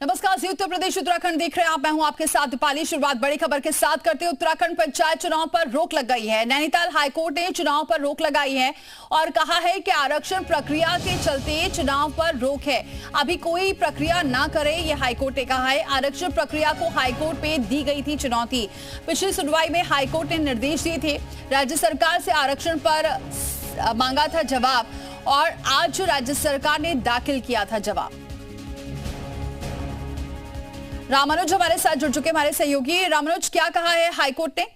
नमस्कार जी, उत्तर प्रदेश उत्तराखंड देख रहे हैं आप। मैं हूं आपके साथ दीपाली। शुरुआत बड़ी खबर के साथ करते हैं। उत्तराखंड पंचायत चुनाव पर रोक लग गई है। नैनीताल हाईकोर्ट ने चुनाव पर रोक लगाई है और कहा है कि आरक्षण प्रक्रिया के चलते चुनाव पर रोक है। अभी कोई प्रक्रिया ना करे, ये हाईकोर्ट ने कहा है। आरक्षण प्रक्रिया को हाईकोर्ट पे दी गई थी चुनौती। पिछली सुनवाई में हाईकोर्ट ने निर्देश दिए थे, राज्य सरकार से आरक्षण पर मांगा था जवाब, और आज राज्य सरकार ने दाखिल किया था जवाब। रामानुज हमारे साथ जुड़ चुके, हमारे सहयोगी। रामानुज, क्या कहा है हाईकोर्ट ने?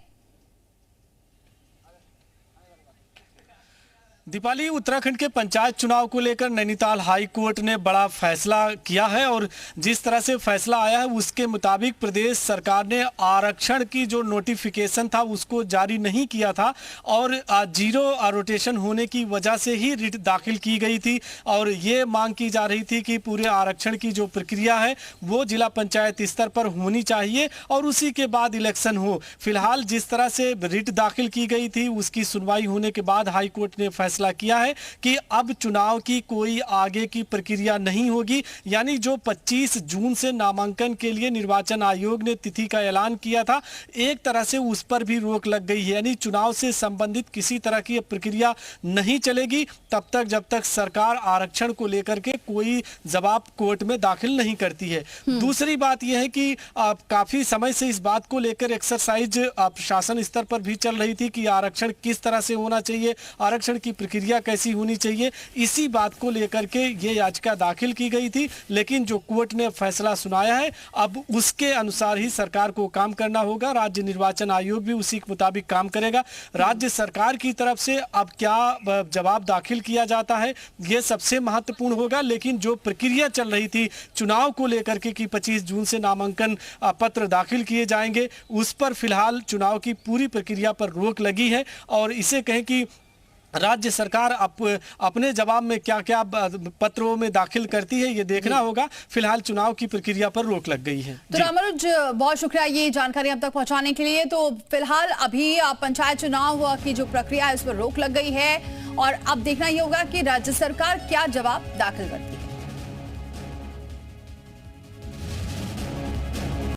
दीपाली, उत्तराखंड के पंचायत चुनाव को लेकर नैनीताल हाई कोर्ट ने बड़ा फैसला किया है और जिस तरह से फैसला आया है उसके मुताबिक प्रदेश सरकार ने आरक्षण की जो नोटिफिकेशन था उसको जारी नहीं किया था और जीरो रोटेशन होने की वजह से ही रिट दाखिल की गई थी और ये मांग की जा रही थी कि पूरे आरक्षण की जो प्रक्रिया है वो जिला पंचायत स्तर पर होनी चाहिए और उसी के बाद इलेक्शन हो। फिलहाल जिस तरह से रिट दाखिल की गई थी उसकी सुनवाई होने के बाद हाई कोर्ट ने फैसला किया है कि अब चुनाव की कोई आगे की प्रक्रिया नहीं होगी। यानी जो 25 जून से नामांकन के लिए निर्वाचन आयोग ने तिथि का ऐलान किया था, एक तरह से उस पर भी रोक लग गई है। यानी चुनाव से संबंधित किसी तरह की प्रक्रिया नहीं चलेगी तब तक जब तक सरकार आरक्षण को लेकर के कोई जवाब कोर्ट में दाखिल नहीं करती है। दूसरी बात यह है कि काफी समय से इस बात को लेकर एक्सरसाइज प्रशासन स्तर पर भी चल रही थी कि आरक्षण किस तरह से होना चाहिए, आरक्षण की प्रक्रिया कैसी होनी चाहिए। इसी बात को लेकर के ये याचिका दाखिल की गई थी, लेकिन जो कोर्ट ने फैसला सुनाया है अब उसके अनुसार ही सरकार को काम करना होगा। राज्य निर्वाचन आयोग भी उसी के मुताबिक काम करेगा। राज्य सरकार की तरफ से अब क्या जवाब दाखिल किया जाता है ये सबसे महत्वपूर्ण होगा, लेकिन जो प्रक्रिया चल रही थी चुनाव को लेकर के कि 25 जून से नामांकन पत्र दाखिल किए जाएंगे, उस पर फिलहाल चुनाव की पूरी प्रक्रिया पर रोक लगी है। और इसे कहें कि राज्य सरकार अपने जवाब में क्या क्या पत्रों में दाखिल करती है ये देखना होगा। फिलहाल चुनाव की प्रक्रिया पर रोक लग गई है। तो रामानुज, बहुत शुक्रिया ये जानकारी अब तक पहुंचाने के लिए। तो फिलहाल अभी पंचायत चुनाव की जो प्रक्रिया है उस पर रोक लग गई है और अब देखना ही होगा कि राज्य सरकार क्या जवाब दाखिल करती है।